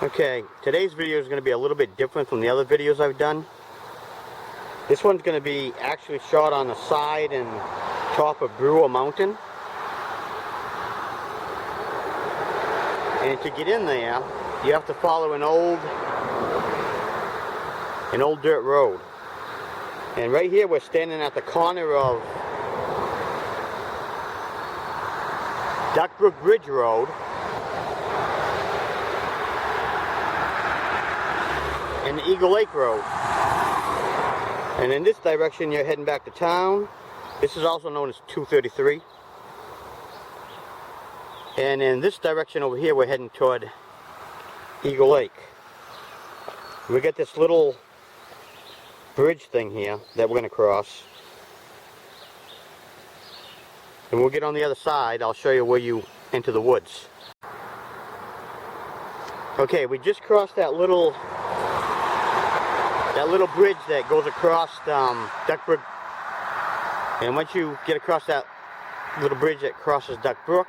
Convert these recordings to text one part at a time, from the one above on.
Okay, today's video is going to be a little bit different from the other videos I've done. This one's going to be actually shot on the side and top of Brewer Mountain. And to get in there, you have to follow an old dirt road. And right here we're standing at the corner of Duck Brook Bridge Road and the Eagle Lake Road. And in this direction you're heading back to town. This is also known as 233. And in this direction over here we're heading toward Eagle Lake. We got this little bridge thing here that we're going to cross. And we'll get on the other side. I'll show you where you enter the woods. Okay, we just crossed that little bridge that goes across Duck Brook. And once you get across that little bridge that crosses Duck Brook,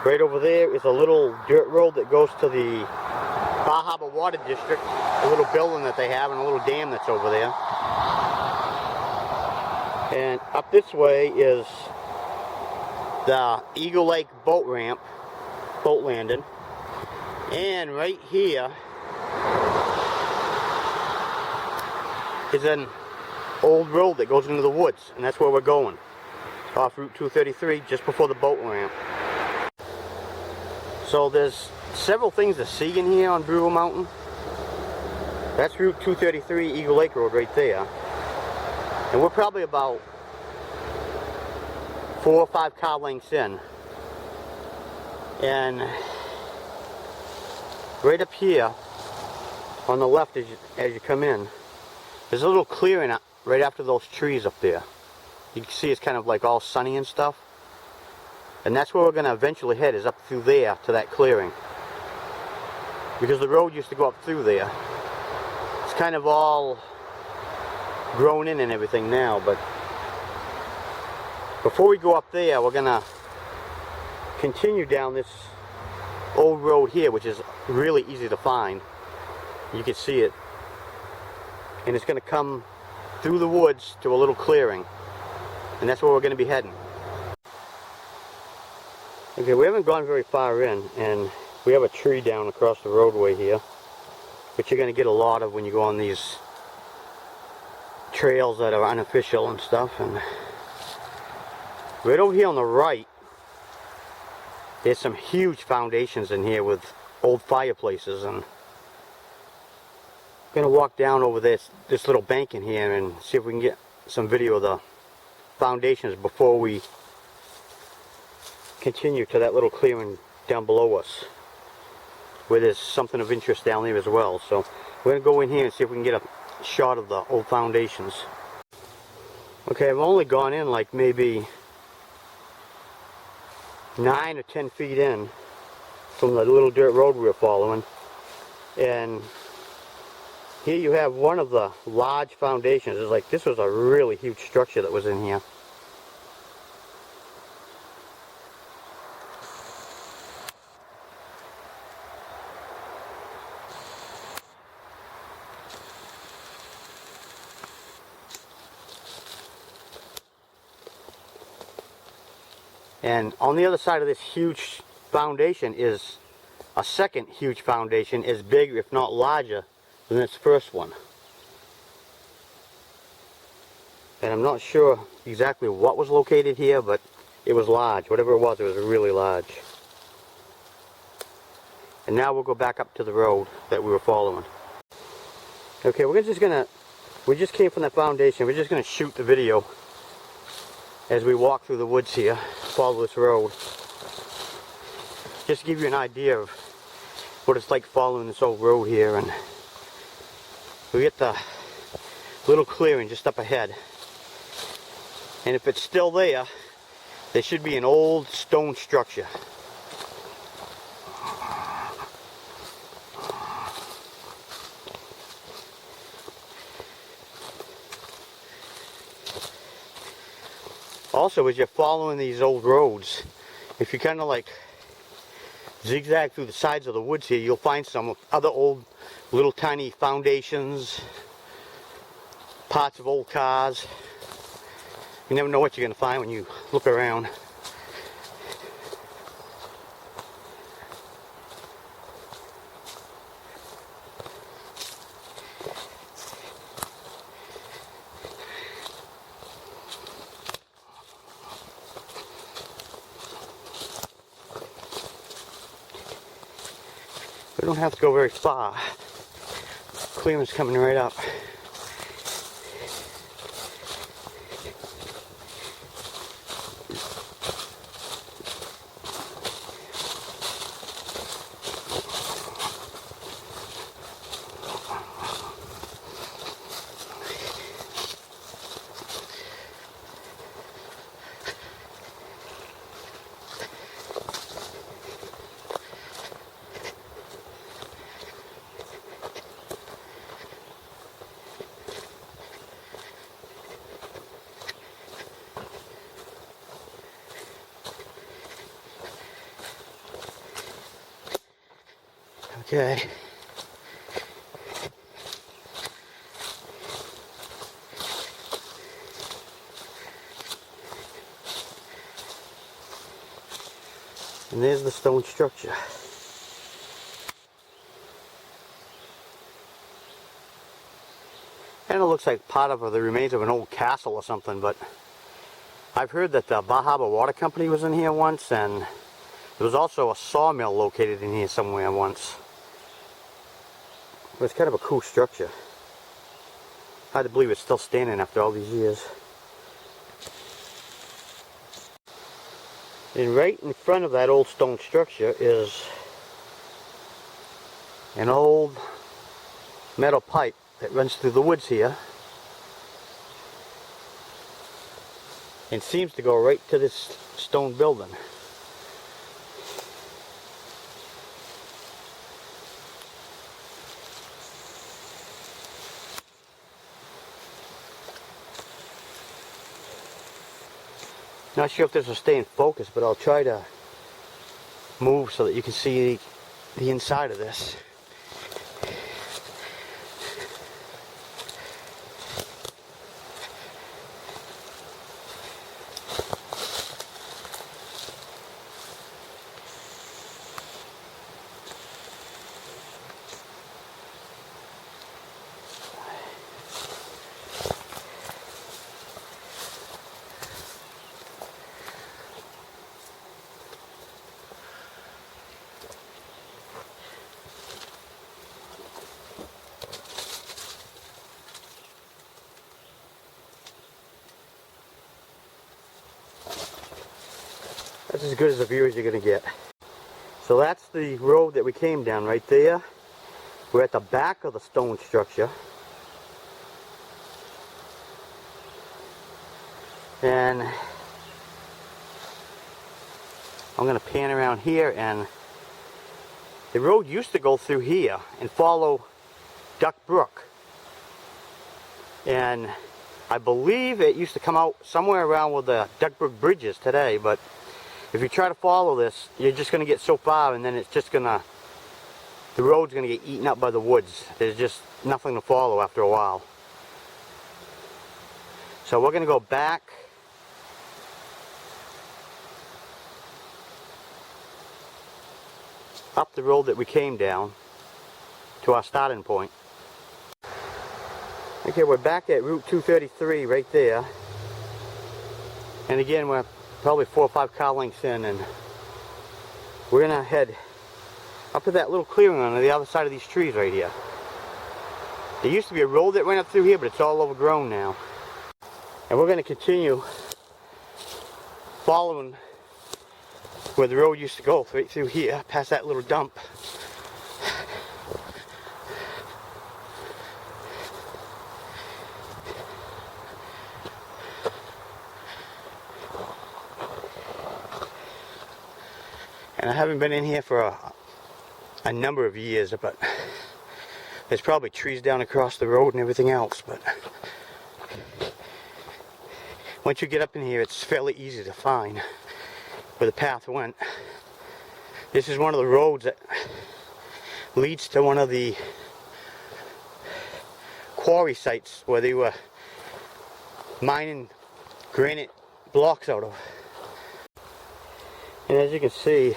right over there is a little dirt road that goes to the Bar Harbor Water District, a little building that they have and a little dam that's over there. And up this way is the Eagle Lake boat ramp, boat landing. And right here is an old road that goes into the woods, and that's where we're going, off Route 233, just before the boat ramp. So there's several things to see in here on Brewer Mountain. That's Route 233, Eagle Lake Road right there. And we're probably about 4 or 5 car lengths in. And right up here on the left as you come in, there's a little clearing right after those trees up there. You can see it's kind of like all sunny and stuff. And that's where we're going to eventually head, is up through there to that clearing. Because the road used to go up through there. It's kind of all grown in and everything now, but before we go up there, we're going to continue down this old road here, which is really easy to find. You can see it. And it's going to come through the woods to a little clearing. And that's where we're going to be heading. Okay, we haven't gone very far in, and we have a tree down across the roadway here, which you're going to get a lot of when you go on these trails that are unofficial and stuff. And right over here on the right, there's some huge foundations in here with old fireplaces, and I'm going to walk down over this little bank in here and see if we can get some video of the foundations before we continue to that little clearing down below us, where there's something of interest down there as well. So we're going to go in here and see if we can get a shot of the old foundations. Okay, I've only gone in like maybe 9 or 10 feet in from the little dirt road we were following, and here you have one of the large foundations. It's like this was a really huge structure that was in here. And on the other side of this huge foundation is a second huge foundation, as big if not larger than this first one. And I'm not sure exactly what was located here, but it was large. Whatever it was really large. And now we'll go back up to the road that we were following. Okay, we just came from the foundation. We're just gonna shoot the video as we walk through the woods here, follow this road. Just to give you an idea of what it's like following this old road here. And we get the little clearing just up ahead. And if it's still there, there should be an old stone structure. Also, as you're following these old roads, if you kind of like zigzag through the sides of the woods here, you'll find some other old little tiny foundations, parts of old cars. You never know what you're going to find when you look around. We don't have to go very far. Clearing's coming right up. Okay. And there's the stone structure. And it looks like part of the remains of an old castle or something, but I've heard that the Bar Harbor Water Company was in here once, and there was also a sawmill located in here somewhere once. But it's kind of a cool structure. Hard to believe it's still standing after all these years. And right in front of that old stone structure is an old metal pipe that runs through the woods here and seems to go right to this stone building. Not sure if this will stay in focus, but I'll try to move so that you can see the inside of this. That's as good as a view as you're going to get. So that's the road that we came down right there. We're at the back of the stone structure. And I'm going to pan around here, and the road used to go through here and follow Duck Brook. And I believe it used to come out somewhere around where the Duck Brook Bridge is today, but if you try to follow this, you're just going to get so far, and then it's just going to, the road's going to get eaten up by the woods. There's just nothing to follow after a while. So we're going to go back up the road that we came down to our starting point. Okay, we're back at Route 233 right there. And again, we're probably 4 or 5 car lengths in, and we're gonna head up to that little clearing on the other side of these trees right here. There used to be a road that went up through here, but it's all overgrown now. And we're gonna continue following where the road used to go, right through here, past that little dump. And I haven't been in here for a number of years, but there's probably trees down across the road and everything else. But once you get up in here, it's fairly easy to find where the path went. This is one of the roads that leads to one of the quarry sites where they were mining granite blocks out of. And as you can see,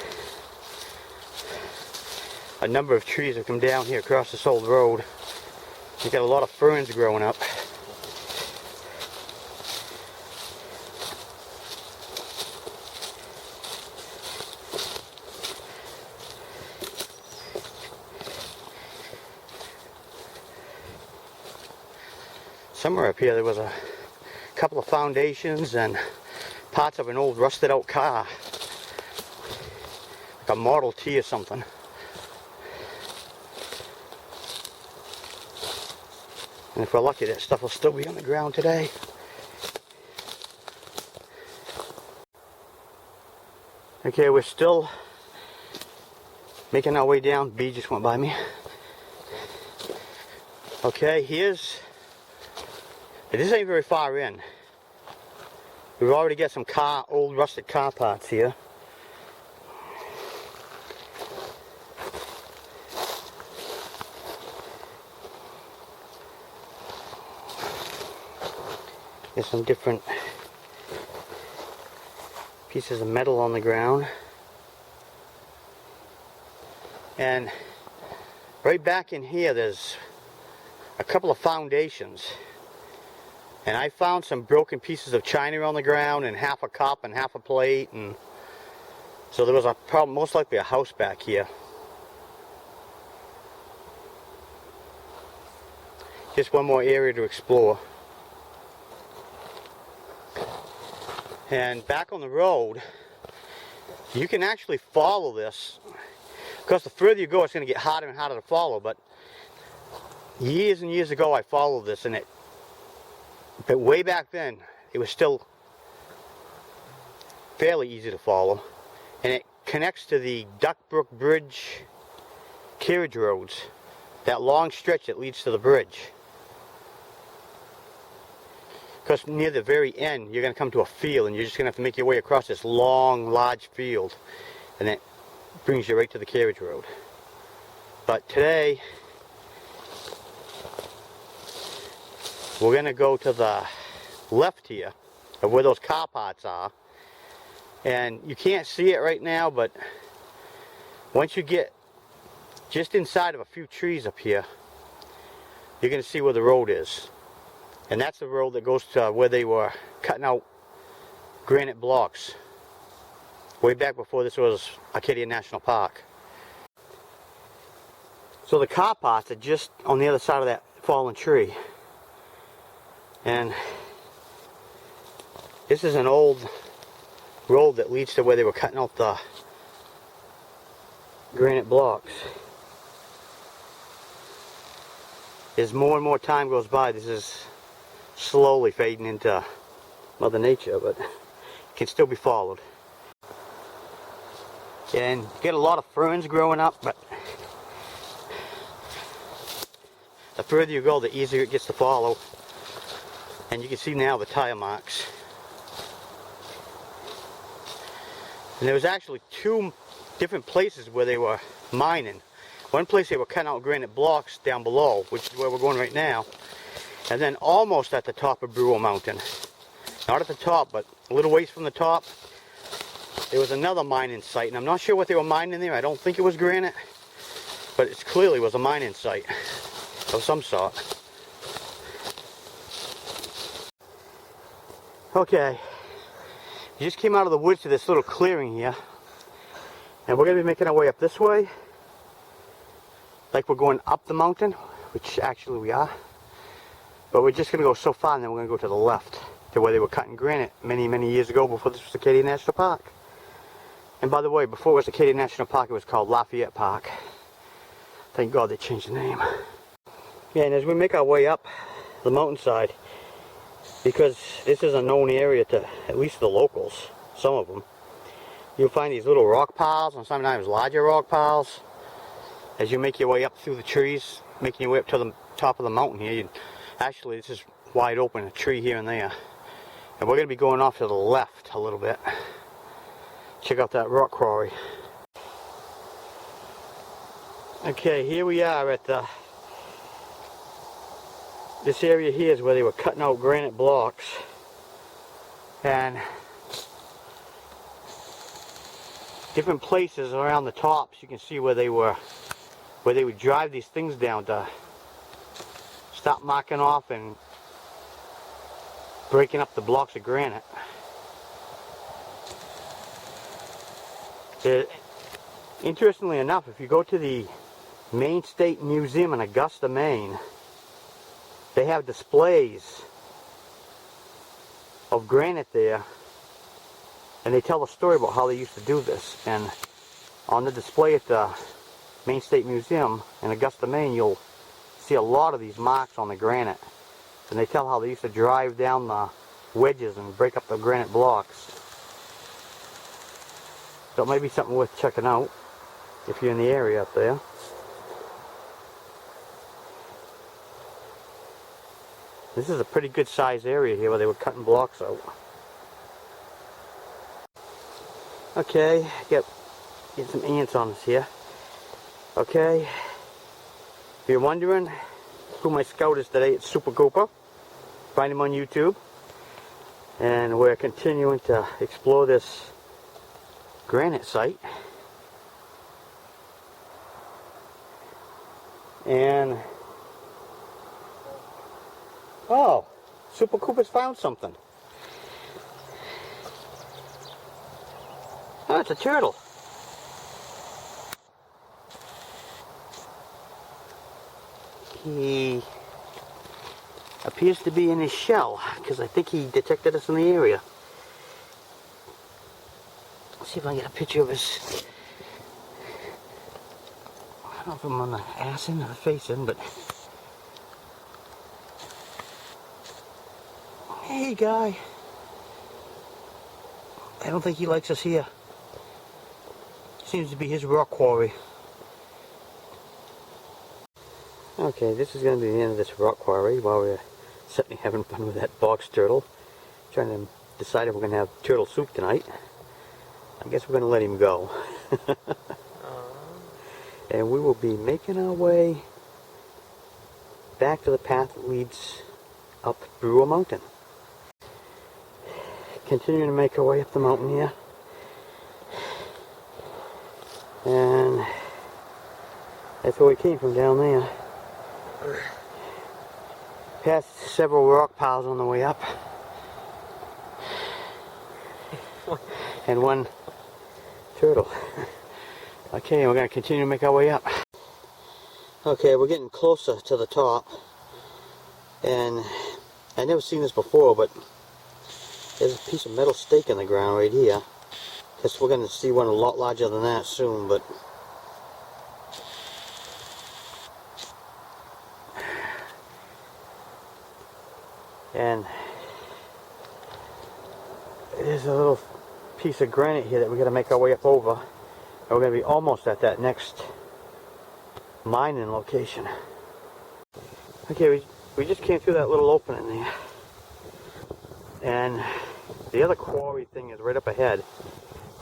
a number of trees have come down here across this old road. You got a lot of ferns growing up. Somewhere up here there was a couple of foundations and parts of an old rusted out car, like a Model T or something. And if we're lucky, that stuff will still be on the ground today. Okay, we're still making our way down. Bee just went by me. Okay, this ain't very far in. We've already got some old rusted car parts here. There's some different pieces of metal on the ground. And right back in here there's a couple of foundations. And I found some broken pieces of china on the ground and half a cup and half a plate, and so there was a problem, most likely a house back here. Just one more area to explore. And back on the road, you can actually follow this, because the further you go it's going to get harder and harder to follow, but years and years ago I followed this, and but way back then, it was still fairly easy to follow. And it connects to the Duckbrook Bridge carriage roads. That long stretch that leads to the bridge. Because near the very end, you're going to come to a field, and you're just going to have to make your way across this long, large field. And that brings you right to the carriage road. But today, we're going to go to the left here of where those car parts are. And you can't see it right now, but once you get just inside of a few trees up here, you're going to see where the road is. And that's the road that goes to where they were cutting out granite blocks way back before this was Acadia National Park. So the car parts are just on the other side of that fallen tree. And this is an old road that leads to where they were cutting out the granite blocks. As more and more time goes by, this is slowly fading into Mother Nature, but it can still be followed. And you get a lot of ferns growing up, but the further you go, the easier it gets to follow. And you can see now the tire marks. And there was actually two different places where they were mining. One place they were cutting out granite blocks down below, which is where we're going right now. And then almost at the top of Brewer Mountain. Not at the top, but a little ways from the top, there was another mining site. And I'm not sure what they were mining there. I don't think it was granite. But it clearly was a mining site of some sort. Okay, we just came out of the woods to this little clearing here, and we're going to be making our way up this way, like we're going up the mountain, which actually we are, but we're just going to go so far, and then we're going to go to the left, to where they were cutting granite many, many years ago before this was Acadia National Park. And by the way, before it was Acadia National Park, it was called Lafayette Park. Thank God they changed the name. Yeah, and as we make our way up the mountainside, because this is a known area to at least the locals, some of them, you'll find these little rock piles and sometimes larger rock piles. As you make your way up through the trees, making your way up to the top of the mountain here, actually this is wide open, a tree here and there. And we're going to be going off to the left a little bit. Check out that rock quarry. Okay, here we are at this area here is where they were cutting out granite blocks, and different places around the tops you can see where they would drive these things down to stop marking off and breaking up the blocks of granite. Interestingly enough, if you go to the Maine State Museum in Augusta, Maine, they have displays of granite there, and they tell a story about how they used to do this. And on the display at the Maine State Museum in Augusta, Maine, you'll see a lot of these marks on the granite, and they tell how they used to drive down the wedges and break up the granite blocks. So it might be something worth checking out if you're in the area up there. This is a pretty good sized area here where they were cutting blocks out. Okay, get some ants on us here. Okay, if you're wondering who my scout is today, it's Super Cooper. Find him on YouTube. And we're continuing to explore this granite site. And oh, Super Cooper's found something. Oh, it's a turtle. He appears to be in his shell, because I think he detected us in the area. Let's see if I can get a picture of his. I don't know if I'm on the ass end or the face end, but hey, guy. I don't think he likes us here. Seems to be his rock quarry. Okay, this is going to be the end of this rock quarry while we're sitting having fun with that box turtle. Trying to decide if we're going to have turtle soup tonight. I guess we're going to let him go. And we will be making our way back to the path that leads up Brewer Mountain. Continuing to make our way up the mountain here. And that's where we came from, down there. Passed several rock piles on the way up. And one turtle. Okay, we're going to continue to make our way up. Okay, we're getting closer to the top. And I've never seen this before, but there's a piece of metal stake in the ground right here. Guess we're going to see one a lot larger than that soon, but and there's a little piece of granite here that we're going to make our way up over. And we're going to be almost at that next mining location. Okay, we just came through that little opening there. And the other quarry thing is right up ahead.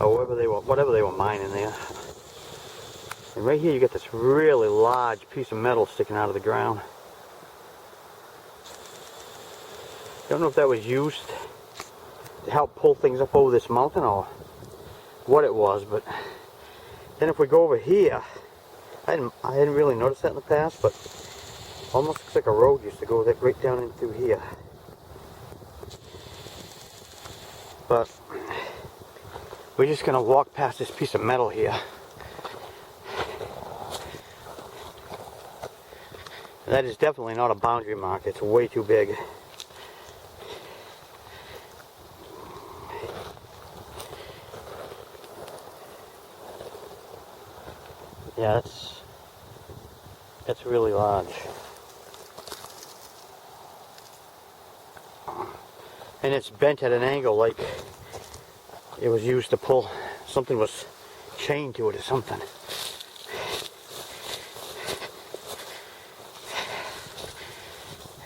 Or whatever they were mining there. And right here you get this really large piece of metal sticking out of the ground. Don't know if that was used to help pull things up over this mountain or what it was, but then if we go over here, I hadn't really noticed that in the past, but almost looks like a road used to go right down in through here. But we're just going to walk past this piece of metal here. That is definitely not a boundary mark. It's way too big. Yeah, that's really large. And it's bent at an angle like it was used to pull, something was chained to it or something.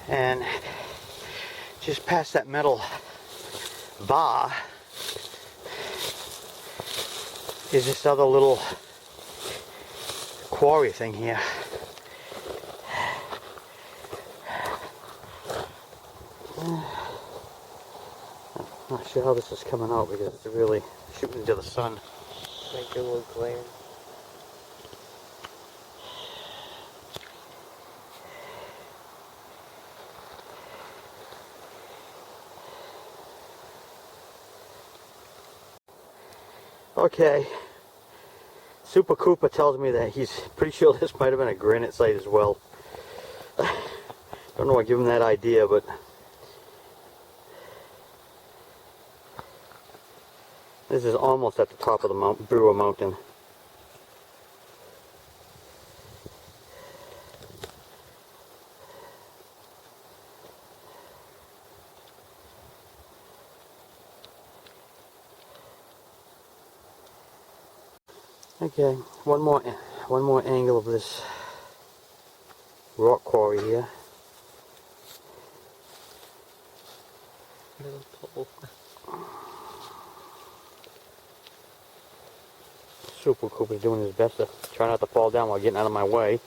And just past that metal bar is this other little quarry thing here. Not sure how this is coming out because it's really shooting into the sun. Make it a little glare. Okay. Super Cooper tells me that he's pretty sure this might have been a granite site as well. Don't know what gave him that idea, but this is almost at the top of the Brewer Mountain. Okay, one more angle of this rock quarry here. Little pole. Super Cooper's doing his best to try not to fall down while getting out of my way.